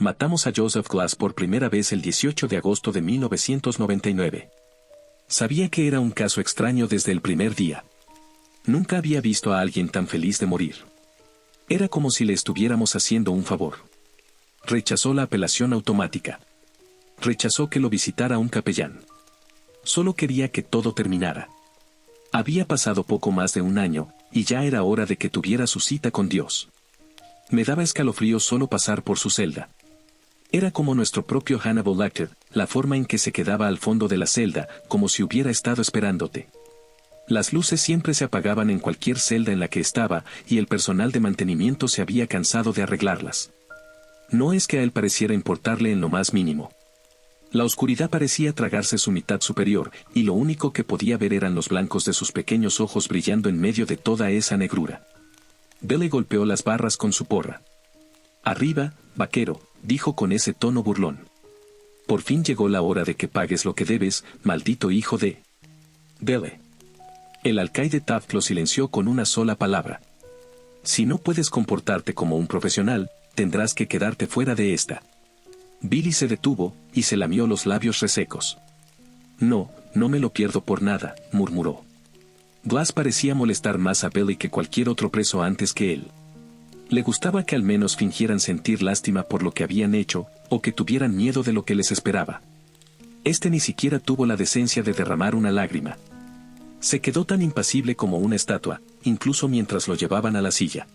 Matamos a Joseph Glass por primera vez el 18 de agosto de 1999. Sabía que era un caso extraño desde el primer día. Nunca había visto a alguien tan feliz de morir. Era como si le estuviéramos haciendo un favor. Rechazó la apelación automática. Rechazó que lo visitara un capellán. Solo quería que todo terminara. Había pasado poco más de un año, y ya era hora de que tuviera su cita con Dios. Me daba escalofrío solo pasar por su celda. Era como nuestro propio Hannibal Lecter, la forma en que se quedaba al fondo de la celda, como si hubiera estado esperándote. Las luces siempre se apagaban en cualquier celda en la que estaba, y el personal de mantenimiento se había cansado de arreglarlas. No es que a él pareciera importarle en lo más mínimo. La oscuridad parecía tragarse su mitad superior, y lo único que podía ver eran los blancos de sus pequeños ojos brillando en medio de toda esa negrura. Billy golpeó las barras con su porra. «Arriba, vaquero», dijo con ese tono burlón. «Por fin llegó la hora de que pagues lo que debes, maldito hijo de...» «Billy». El alcaide Taft lo silenció con una sola palabra. «Si no puedes comportarte como un profesional, tendrás que quedarte fuera de esta». Billy se detuvo, y se lamió los labios resecos. «No, no me lo pierdo por nada», murmuró. Glass parecía molestar más a Billy que cualquier otro preso antes que él. Le gustaba que al menos fingieran sentir lástima por lo que habían hecho, o que tuvieran miedo de lo que les esperaba. Este ni siquiera tuvo la decencia de derramar una lágrima. Se quedó tan impasible como una estatua, incluso mientras lo llevaban a la silla.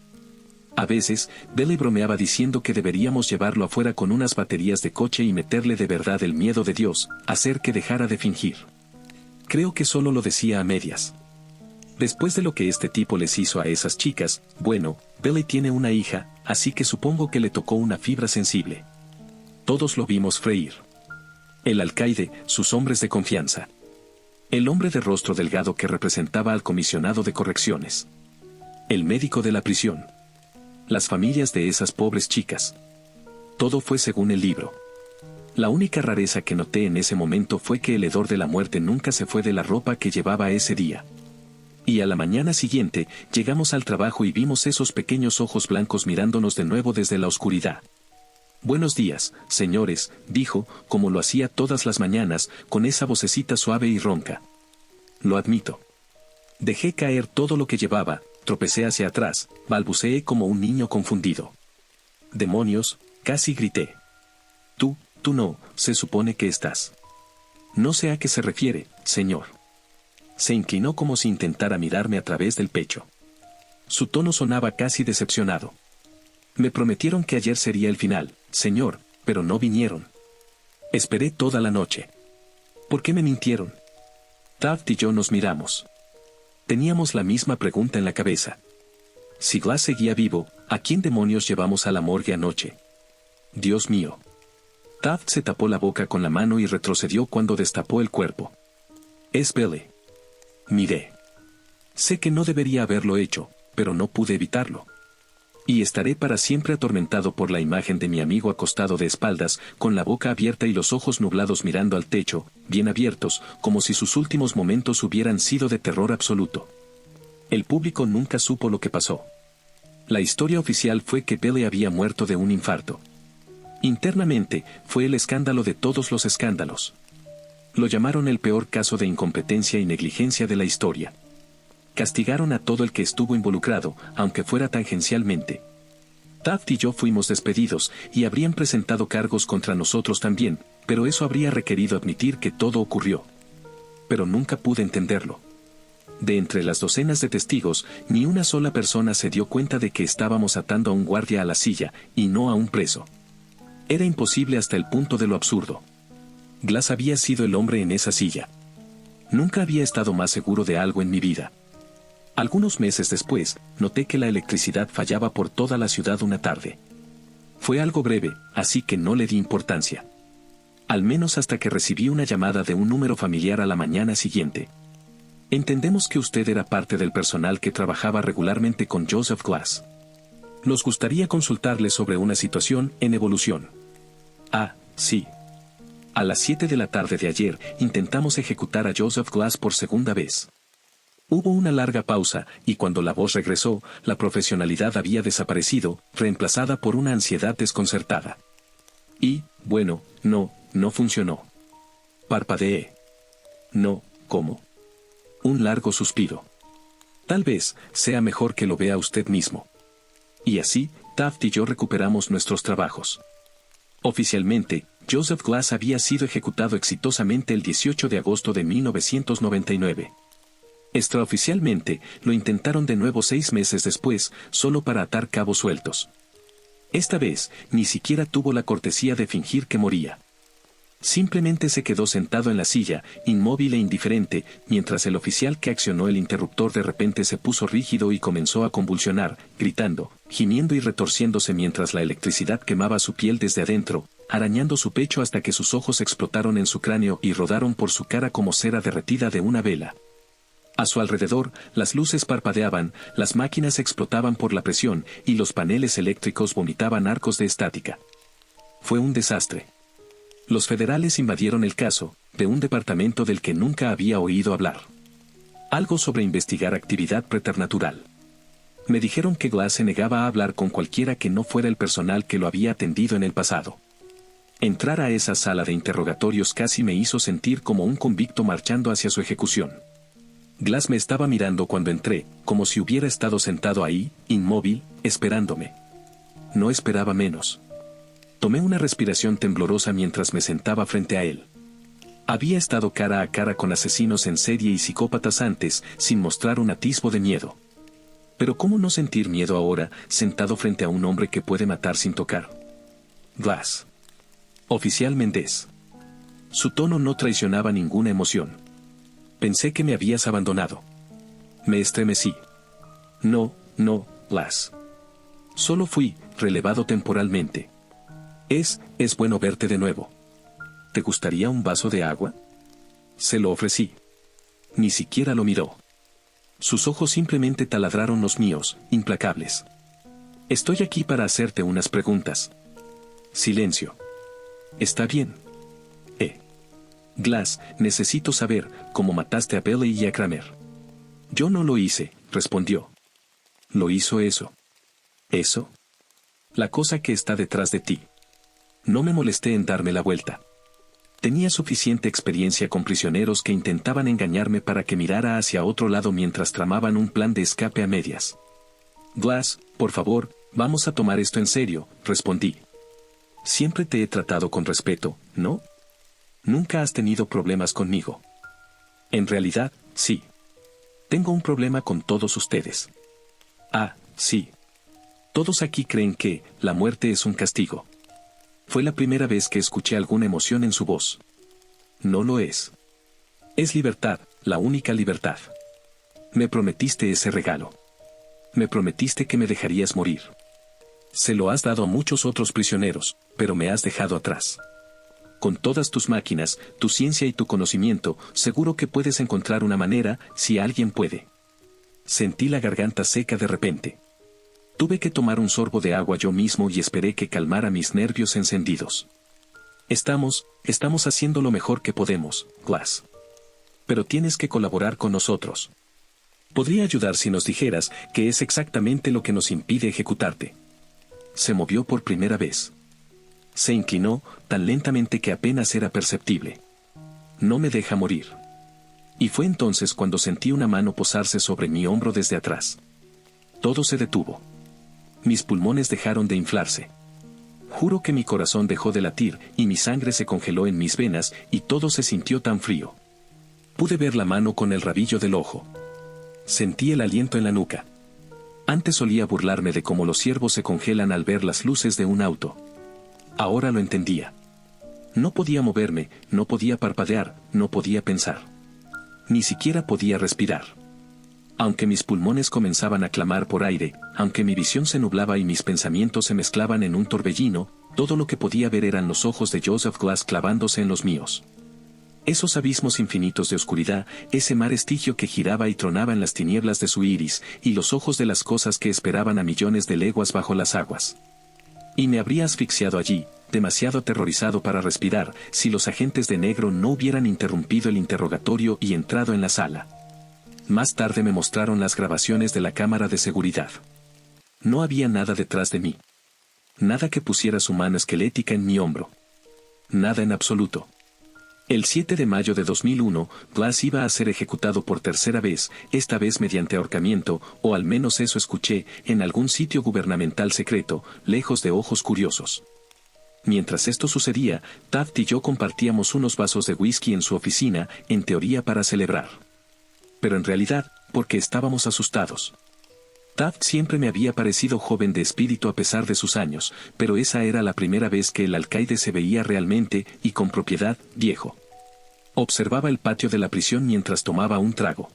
A veces, Billy bromeaba diciendo que deberíamos llevarlo afuera con unas baterías de coche y meterle de verdad el miedo de Dios, hacer que dejara de fingir. Creo que solo lo decía a medias. Después de lo que este tipo les hizo a esas chicas, bueno, Billy tiene una hija, así que supongo que le tocó una fibra sensible. Todos lo vimos freír. El alcaide, sus hombres de confianza. El hombre de rostro delgado que representaba al comisionado de correcciones. El médico de la prisión. Las familias de esas pobres chicas. Todo fue según el libro. La única rareza que noté en ese momento fue que el hedor de la muerte nunca se fue de la ropa que llevaba ese día. Y a la mañana siguiente, llegamos al trabajo y vimos esos pequeños ojos blancos mirándonos de nuevo desde la oscuridad. «Buenos días, señores», dijo, como lo hacía todas las mañanas, con esa vocecita suave y ronca. Lo admito. Dejé caer todo lo que llevaba, tropecé hacia atrás, balbuceé como un niño confundido. «Demonios», casi grité. Tú no, se supone que estás». «No sé a qué se refiere, señor». Se inclinó como si intentara mirarme a través del pecho. Su tono sonaba casi decepcionado. «Me prometieron que ayer sería el final, señor, pero no vinieron. Esperé toda la noche. ¿Por qué me mintieron?» Taft y yo nos miramos. Teníamos la misma pregunta en la cabeza. Si Glass seguía vivo, ¿a quién demonios llevamos a la morgue anoche? Dios mío. Taft se tapó la boca con la mano y retrocedió cuando destapó el cuerpo. «Es Billy». Miré. Sé que no debería haberlo hecho, pero no pude evitarlo. Y estaré para siempre atormentado por la imagen de mi amigo acostado de espaldas, con la boca abierta y los ojos nublados mirando al techo, bien abiertos, como si sus últimos momentos hubieran sido de terror absoluto. El público nunca supo lo que pasó. La historia oficial fue que Billy había muerto de un infarto. Internamente, fue el escándalo de todos los escándalos. Lo llamaron el peor caso de incompetencia y negligencia de la historia. Castigaron a todo el que estuvo involucrado, aunque fuera tangencialmente. Taft y yo fuimos despedidos, y habrían presentado cargos contra nosotros también, pero eso habría requerido admitir que todo ocurrió. Pero nunca pude entenderlo. De entre las docenas de testigos, ni una sola persona se dio cuenta de que estábamos atando a un guardia a la silla, y no a un preso. Era imposible hasta el punto de lo absurdo. Glass había sido el hombre en esa silla. Nunca había estado más seguro de algo en mi vida. Algunos meses después, noté que la electricidad fallaba por toda la ciudad una tarde. Fue algo breve, así que no le di importancia. Al menos hasta que recibí una llamada de un número familiar a la mañana siguiente. «Entendemos que usted era parte del personal que trabajaba regularmente con Joseph Glass. Nos gustaría consultarle sobre una situación en evolución». «Ah, sí». A las 7 de la tarde de ayer, intentamos ejecutar a Joseph Glass por segunda vez. Hubo una larga pausa, y cuando la voz regresó, la profesionalidad había desaparecido, reemplazada por una ansiedad desconcertada. Y, bueno, no funcionó. Parpadeé. No, ¿cómo? Un largo suspiro. Tal vez sea mejor que lo vea usted mismo. Y así, Taft y yo recuperamos nuestros trabajos. Oficialmente, Joseph Glass había sido ejecutado exitosamente el 18 de agosto de 1999. Extraoficialmente, lo intentaron de nuevo 6 meses después, solo para atar cabos sueltos. Esta vez, ni siquiera tuvo la cortesía de fingir que moría. Simplemente se quedó sentado en la silla, inmóvil e indiferente, mientras el oficial que accionó el interruptor de repente se puso rígido y comenzó a convulsionar, gritando, gimiendo y retorciéndose mientras la electricidad quemaba su piel desde adentro, arañando su pecho hasta que sus ojos explotaron en su cráneo y rodaron por su cara como cera derretida de una vela. A su alrededor, las luces parpadeaban, las máquinas explotaban por la presión y los paneles eléctricos vomitaban arcos de estática. Fue un desastre. Los federales invadieron el caso, de un departamento del que nunca había oído hablar. Algo sobre investigar actividad preternatural. Me dijeron que Glass se negaba a hablar con cualquiera que no fuera el personal que lo había atendido en el pasado. Entrar a esa sala de interrogatorios casi me hizo sentir como un convicto marchando hacia su ejecución. Glass me estaba mirando cuando entré, como si hubiera estado sentado ahí, inmóvil, esperándome. No esperaba menos. Tomé una respiración temblorosa mientras me sentaba frente a él. Había estado cara a cara con asesinos en serie y psicópatas antes, sin mostrar un atisbo de miedo. Pero ¿cómo no sentir miedo ahora, sentado frente a un hombre que puede matar sin tocar? Glass. Oficial Méndez. Su tono no traicionaba ninguna emoción. Pensé que me habías abandonado. Me estremecí. No, Glass. Solo fui relevado temporalmente. Es bueno verte de nuevo. ¿Te gustaría un vaso de agua? Se lo ofrecí. Ni siquiera lo miró. Sus ojos simplemente taladraron los míos, implacables. Estoy aquí para hacerte unas preguntas. Silencio. Está bien. Glass, necesito saber cómo mataste a Bailey y a Kramer. Yo no lo hice, respondió. Lo hizo eso. ¿Eso? La cosa que está detrás de ti. No me molesté en darme la vuelta. Tenía suficiente experiencia con prisioneros que intentaban engañarme para que mirara hacia otro lado mientras tramaban un plan de escape a medias. Glass, por favor, vamos a tomar esto en serio, respondí. Siempre te he tratado con respeto, ¿no? Nunca has tenido problemas conmigo. En realidad, sí. Tengo un problema con todos ustedes. Ah, sí. Todos aquí creen que la muerte es un castigo. Fue la primera vez que escuché alguna emoción en su voz. No lo es. Es libertad, la única libertad. Me prometiste ese regalo. Me prometiste que me dejarías morir. Se lo has dado a muchos otros prisioneros, pero me has dejado atrás. Con todas tus máquinas, tu ciencia y tu conocimiento, seguro que puedes encontrar una manera, si alguien puede. Sentí la garganta seca de repente. Tuve que tomar un sorbo de agua yo mismo y esperé que calmara mis nervios encendidos. Estamos haciendo lo mejor que podemos, Glass. Pero tienes que colaborar con nosotros. Podría ayudar si nos dijeras que es exactamente lo que nos impide ejecutarte. Se movió por primera vez. Se inclinó, tan lentamente que apenas era perceptible. No me deja morir. Y fue entonces cuando sentí una mano posarse sobre mi hombro desde atrás. Todo se detuvo. Mis pulmones dejaron de inflarse. Juro que mi corazón dejó de latir y mi sangre se congeló en mis venas y todo se sintió tan frío. Pude ver la mano con el rabillo del ojo. Sentí el aliento en la nuca. Antes solía burlarme de cómo los ciervos se congelan al ver las luces de un auto. Ahora lo entendía. No podía moverme, no podía parpadear, no podía pensar. Ni siquiera podía respirar. Aunque mis pulmones comenzaban a clamar por aire, aunque mi visión se nublaba y mis pensamientos se mezclaban en un torbellino, todo lo que podía ver eran los ojos de Joseph Glass clavándose en los míos. Esos abismos infinitos de oscuridad, ese mar estigio que giraba y tronaba en las tinieblas de su iris, y los ojos de las cosas que esperaban a millones de leguas bajo las aguas. Y me habría asfixiado allí, demasiado aterrorizado para respirar, si los agentes de negro no hubieran interrumpido el interrogatorio y entrado en la sala. Más tarde me mostraron las grabaciones de la cámara de seguridad. No había nada detrás de mí. Nada que pusiera su mano esquelética en mi hombro. Nada en absoluto. El 7 de mayo de 2001, Glass iba a ser ejecutado por tercera vez, esta vez mediante ahorcamiento, o al menos eso escuché, en algún sitio gubernamental secreto, lejos de ojos curiosos. Mientras esto sucedía, Taft y yo compartíamos unos vasos de whisky en su oficina, en teoría para celebrar. Pero en realidad, porque estábamos asustados. Taft siempre me había parecido joven de espíritu a pesar de sus años, pero esa era la primera vez que el alcaide se veía realmente, y con propiedad, viejo. Observaba el patio de la prisión mientras tomaba un trago.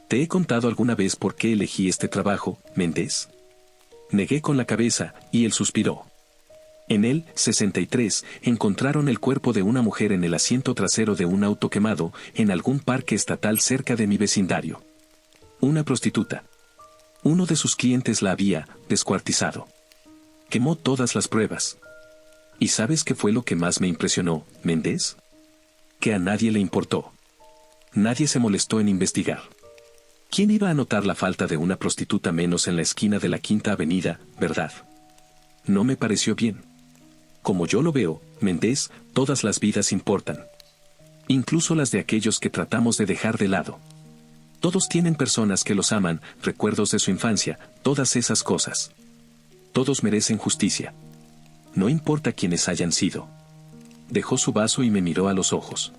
¿Te he contado alguna vez por qué elegí este trabajo, Méndez? Negué con la cabeza, y él suspiró. En el 63, encontraron el cuerpo de una mujer en el asiento trasero de un auto quemado, en algún parque estatal cerca de mi vecindario. Una prostituta. Uno de sus clientes la había descuartizado. Quemó todas las pruebas. ¿Y sabes qué fue lo que más me impresionó, Méndez? Que a nadie le importó. Nadie se molestó en investigar. ¿Quién iba a notar la falta de una prostituta menos en la esquina de la Quinta Avenida, verdad? No me pareció bien. Como yo lo veo, Méndez, todas las vidas importan. Incluso las de aquellos que tratamos de dejar de lado. Todos tienen personas que los aman, recuerdos de su infancia, todas esas cosas. Todos merecen justicia. No importa quiénes hayan sido. Dejó su vaso y me miró a los ojos.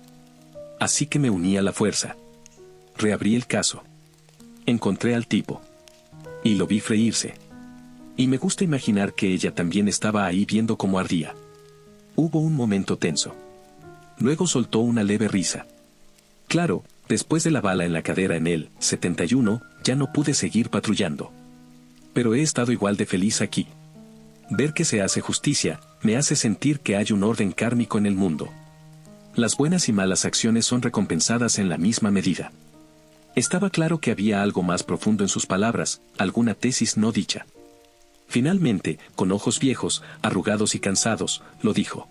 Así que me uní a la fuerza. Reabrí el caso. Encontré al tipo. Y lo vi freírse. Y me gusta imaginar que ella también estaba ahí viendo cómo ardía. Hubo un momento tenso. Luego soltó una leve risa. Claro, después de la bala en la cadera en el 71, ya no pude seguir patrullando. Pero he estado igual de feliz aquí. Ver que se hace justicia, me hace sentir que hay un orden kármico en el mundo. Las buenas y malas acciones son recompensadas en la misma medida. Estaba claro que había algo más profundo en sus palabras, alguna tesis no dicha. Finalmente, con ojos viejos, arrugados y cansados, lo dijo.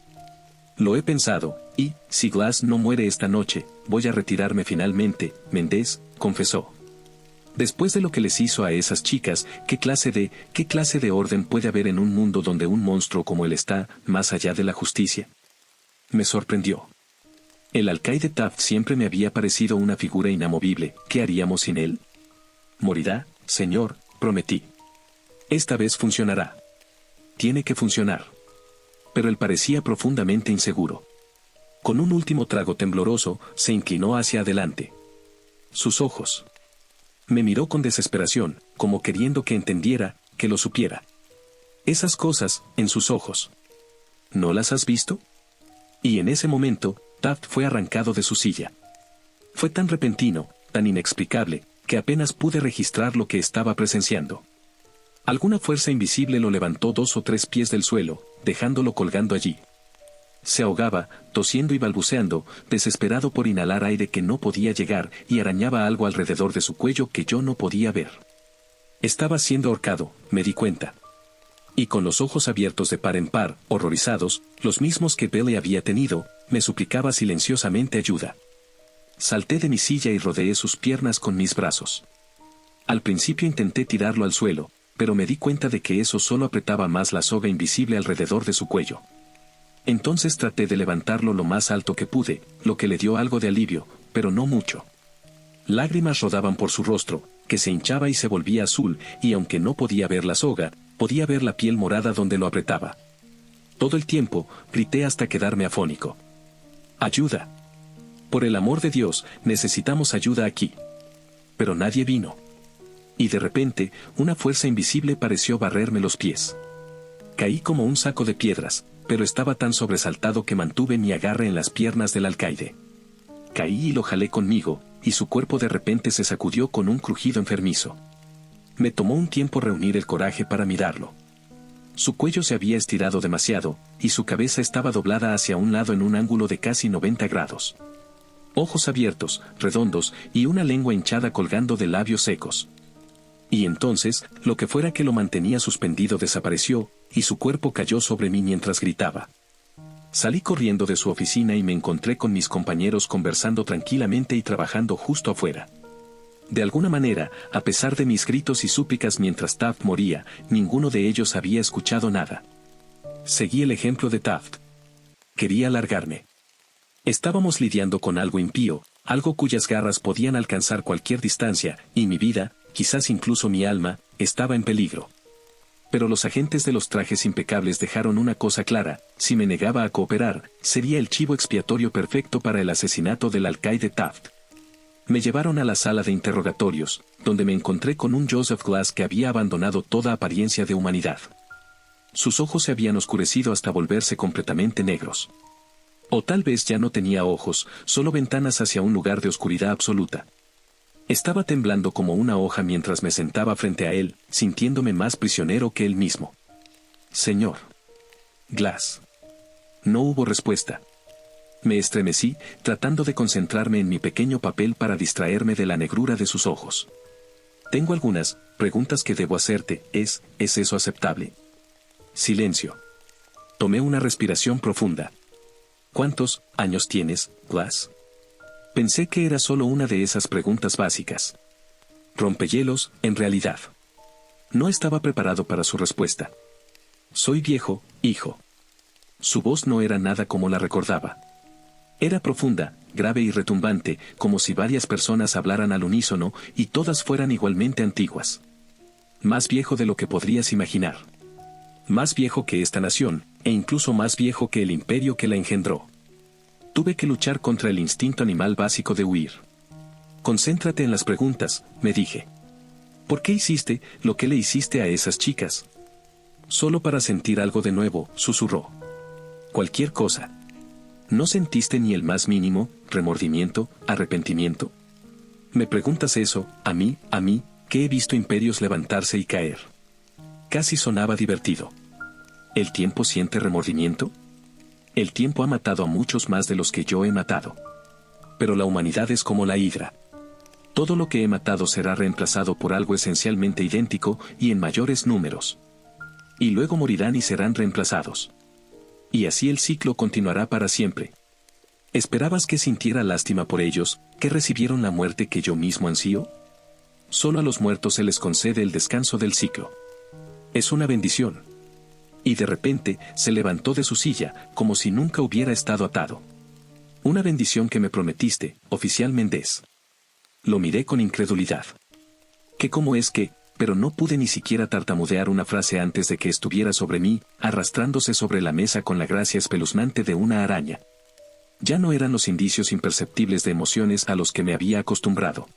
Lo he pensado, y, si Glass no muere esta noche, voy a retirarme finalmente, Méndez, confesó. Después de lo que les hizo a esas chicas, ¿qué clase de orden puede haber en un mundo donde un monstruo como él está, más allá de la justicia? Me sorprendió. El alcaide Taft siempre me había parecido una figura inamovible. ¿Qué haríamos sin él? Morirá, señor, prometí. Esta vez funcionará. Tiene que funcionar. Pero él parecía profundamente inseguro. Con un último trago tembloroso, se inclinó hacia adelante. Sus ojos. Me miró con desesperación, como queriendo que entendiera, que lo supiera. Esas cosas, en sus ojos. ¿No las has visto? Y en ese momento, Taft fue arrancado de su silla. Fue tan repentino, tan inexplicable, que apenas pude registrar lo que estaba presenciando. Alguna fuerza invisible lo levantó 2 o 3 pies del suelo, dejándolo colgando allí. Se ahogaba, tosiendo y balbuceando, desesperado por inhalar aire que no podía llegar, y arañaba algo alrededor de su cuello que yo no podía ver. Estaba siendo ahorcado, me di cuenta. Y con los ojos abiertos de par en par, horrorizados, los mismos que Billy había tenido, me suplicaba silenciosamente ayuda. Salté de mi silla y rodeé sus piernas con mis brazos. Al principio intenté tirarlo al suelo, pero me di cuenta de que eso solo apretaba más la soga invisible alrededor de su cuello. Entonces traté de levantarlo lo más alto que pude, lo que le dio algo de alivio, pero no mucho. Lágrimas rodaban por su rostro, que se hinchaba y se volvía azul, y aunque no podía ver la soga, podía ver la piel morada donde lo apretaba. Todo el tiempo, grité hasta quedarme afónico. ¡Ayuda! Por el amor de Dios, necesitamos ayuda aquí. Pero nadie vino. Y de repente, una fuerza invisible pareció barrerme los pies. Caí como un saco de piedras, pero estaba tan sobresaltado que mantuve mi agarre en las piernas del alcaide. Caí y lo jalé conmigo, y su cuerpo de repente se sacudió con un crujido enfermizo. Me tomó un tiempo reunir el coraje para mirarlo. Su cuello se había estirado demasiado, y su cabeza estaba doblada hacia un lado en un ángulo de casi 90 grados. Ojos abiertos, redondos, y una lengua hinchada colgando de labios secos. Y entonces, lo que fuera que lo mantenía suspendido desapareció, y su cuerpo cayó sobre mí mientras gritaba. Salí corriendo de su oficina y me encontré con mis compañeros conversando tranquilamente y trabajando justo afuera. De alguna manera, a pesar de mis gritos y súplicas mientras Taft moría, ninguno de ellos había escuchado nada. Seguí el ejemplo de Taft. Quería largarme. Estábamos lidiando con algo impío, algo cuyas garras podían alcanzar cualquier distancia, y mi vida, quizás incluso mi alma, estaba en peligro. Pero los agentes de los trajes impecables dejaron una cosa clara: si me negaba a cooperar, sería el chivo expiatorio perfecto para el asesinato del alcaide Taft. Me llevaron a la sala de interrogatorios, donde me encontré con un Joseph Glass que había abandonado toda apariencia de humanidad. Sus ojos se habían oscurecido hasta volverse completamente negros. O tal vez ya no tenía ojos, solo ventanas hacia un lugar de oscuridad absoluta. Estaba temblando como una hoja mientras me sentaba frente a él, sintiéndome más prisionero que él mismo. Señor Glass. No hubo respuesta. Me estremecí, tratando de concentrarme en mi pequeño papel para distraerme de la negrura de sus ojos. Tengo algunas preguntas que debo hacerte. ¿Es eso aceptable? Silencio. Tomé una respiración profunda. ¿Cuántos años tienes, Glass? Pensé que era solo una de esas preguntas básicas. Rompehielos, en realidad. No estaba preparado para su respuesta. Soy viejo, hijo. Su voz no era nada como la recordaba. Era profunda, grave y retumbante, como si varias personas hablaran al unísono y todas fueran igualmente antiguas. Más viejo de lo que podrías imaginar. Más viejo que esta nación, e incluso más viejo que el imperio que la engendró. Tuve que luchar contra el instinto animal básico de huir. Concéntrate en las preguntas, me dije. ¿Por qué hiciste lo que le hiciste a esas chicas? Solo para sentir algo de nuevo, susurró. Cualquier cosa. ¿No sentiste ni el más mínimo remordimiento, arrepentimiento? ¿Me preguntas eso, a mí, que he visto imperios levantarse y caer? Casi sonaba divertido. ¿El tiempo siente remordimiento? El tiempo ha matado a muchos más de los que yo he matado. Pero la humanidad es como la hidra. Todo lo que he matado será reemplazado por algo esencialmente idéntico y en mayores números. Y luego morirán y serán reemplazados. Y así el ciclo continuará para siempre. ¿Esperabas que sintiera lástima por ellos, que recibieron la muerte que yo mismo ansío? Solo a los muertos se les concede el descanso del ciclo. Es una bendición. Y de repente, se levantó de su silla, como si nunca hubiera estado atado. Una bendición que me prometiste, oficial Méndez. Lo miré con incredulidad. ¿Qué cómo es que? Pero no pude ni siquiera tartamudear una frase antes de que estuviera sobre mí, arrastrándose sobre la mesa con la gracia espeluznante de una araña. Ya no eran los indicios imperceptibles de emociones a los que me había acostumbrado.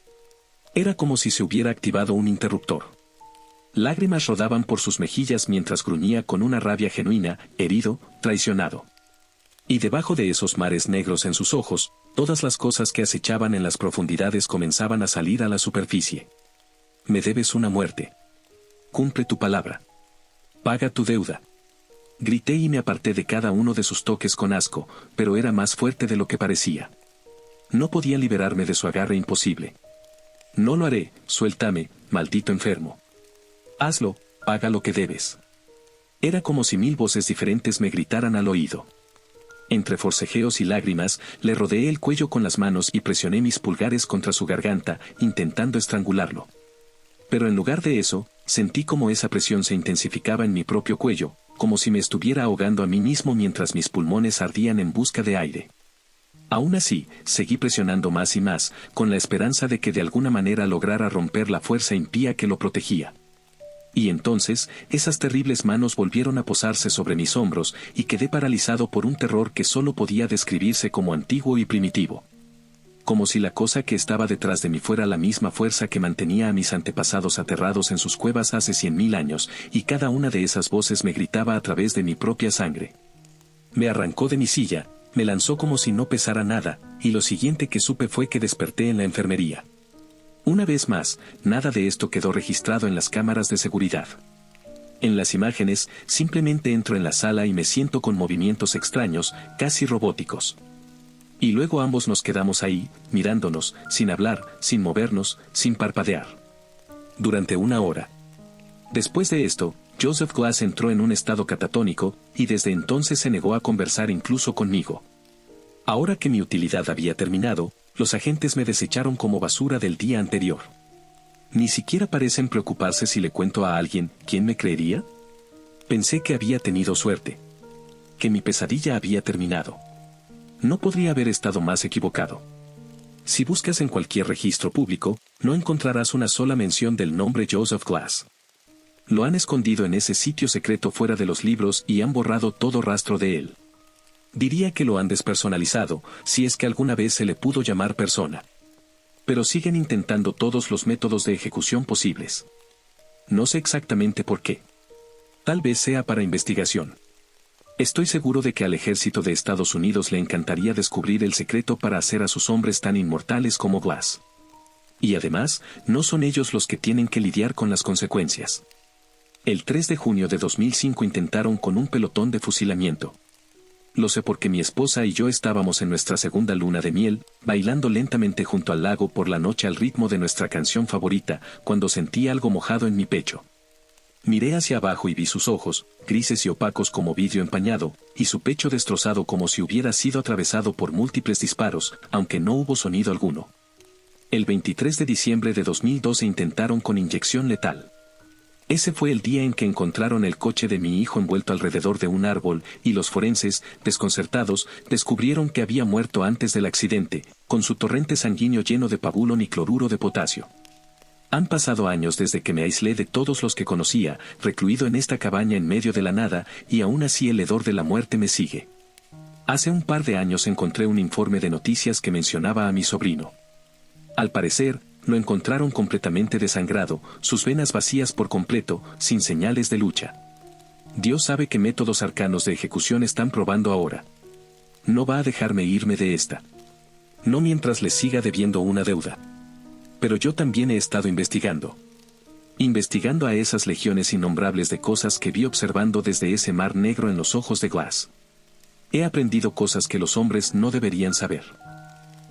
Era como si se hubiera activado un interruptor. Lágrimas rodaban por sus mejillas mientras gruñía con una rabia genuina, herido, traicionado. Y debajo de esos mares negros en sus ojos, todas las cosas que acechaban en las profundidades comenzaban a salir a la superficie. Me debes una muerte. Cumple tu palabra. Paga tu deuda. Grité y me aparté de cada uno de sus toques con asco, pero era más fuerte de lo que parecía. No podía liberarme de su agarre imposible. No lo haré, suéltame, maldito enfermo. Hazlo, paga lo que debes. Era como si 1000 voces diferentes me gritaran al oído. Entre forcejeos y lágrimas, le rodeé el cuello con las manos y presioné mis pulgares contra su garganta, intentando estrangularlo. Pero en lugar de eso, sentí como esa presión se intensificaba en mi propio cuello, como si me estuviera ahogando a mí mismo mientras mis pulmones ardían en busca de aire. Aún así, seguí presionando más y más, con la esperanza de que de alguna manera lograra romper la fuerza impía que lo protegía. Y entonces, esas terribles manos volvieron a posarse sobre mis hombros, y quedé paralizado por un terror que solo podía describirse como antiguo y primitivo. Como si la cosa que estaba detrás de mí fuera la misma fuerza que mantenía a mis antepasados aterrados en sus cuevas hace 100.000 años, y cada una de esas voces me gritaba a través de mi propia sangre. Me arrancó de mi silla, me lanzó como si no pesara nada, y lo siguiente que supe fue que desperté en la enfermería. Una vez más, nada de esto quedó registrado en las cámaras de seguridad. En las imágenes, simplemente entro en la sala y me siento con movimientos extraños, casi robóticos. Y luego ambos nos quedamos ahí, mirándonos, sin hablar, sin movernos, sin parpadear. Durante 1 hora. Después de esto, Joseph Glass entró en un estado catatónico, y desde entonces se negó a conversar incluso conmigo. Ahora que mi utilidad había terminado, los agentes me desecharon como basura del día anterior. Ni siquiera parecen preocuparse si le cuento a alguien, ¿quién me creería? Pensé que había tenido suerte. que mi pesadilla había terminado. No podría haber estado más equivocado. Si buscas en cualquier registro público, no encontrarás una sola mención del nombre Joseph Glass. Lo han escondido en ese sitio secreto fuera de los libros y han borrado todo rastro de él. Diría que lo han despersonalizado, si es que alguna vez se le pudo llamar persona. Pero siguen intentando todos los métodos de ejecución posibles. No sé exactamente por qué. Tal vez sea para investigación. Estoy seguro de que al ejército de Estados Unidos le encantaría descubrir el secreto para hacer a sus hombres tan inmortales como Glass. Y además, no son ellos los que tienen que lidiar con las consecuencias. El 3 de junio de 2005 intentaron con un pelotón de fusilamiento. Lo sé porque mi esposa y yo estábamos en nuestra segunda luna de miel, bailando lentamente junto al lago por la noche al ritmo de nuestra canción favorita, cuando sentí algo mojado en mi pecho. Miré hacia abajo y vi sus ojos, grises y opacos como vidrio empañado, y su pecho destrozado como si hubiera sido atravesado por múltiples disparos, aunque no hubo sonido alguno. El 23 de diciembre de 2012 intentaron con inyección letal. Ese fue el día en que encontraron el coche de mi hijo envuelto alrededor de un árbol, y los forenses, desconcertados, descubrieron que había muerto antes del accidente, con su torrente sanguíneo lleno de pabulón y cloruro de potasio. Han pasado años desde que me aislé de todos los que conocía, recluido en esta cabaña en medio de la nada, y aún así el hedor de la muerte me sigue. Hace un par de años encontré un informe de noticias que mencionaba a mi sobrino. Al parecer, lo encontraron completamente desangrado, sus venas vacías por completo, sin señales de lucha. Dios sabe qué métodos arcanos de ejecución están probando ahora. No va a dejarme irme de esta. No mientras les siga debiendo una deuda. Pero yo también he estado investigando. Investigando a esas legiones innombrables de cosas que vi observando desde ese mar negro en los ojos de Glass. He aprendido cosas que los hombres no deberían saber.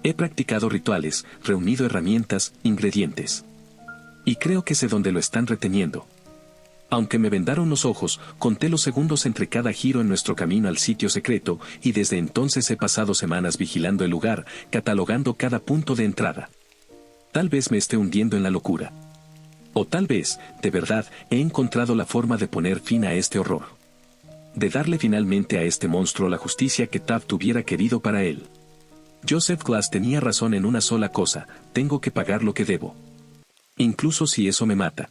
He practicado rituales, reunido herramientas, ingredientes. Y creo que sé dónde lo están reteniendo. Aunque me vendaron los ojos, conté los segundos entre cada giro en nuestro camino al sitio secreto, y desde entonces he pasado semanas vigilando el lugar, catalogando cada punto de entrada. Tal vez me esté hundiendo en la locura. O tal vez, de verdad, he encontrado la forma de poner fin a este horror. De darle finalmente a este monstruo la justicia que Taft hubiera querido para él. Joseph Glass tenía razón en una sola cosa: tengo que pagar lo que debo. Incluso si eso me mata.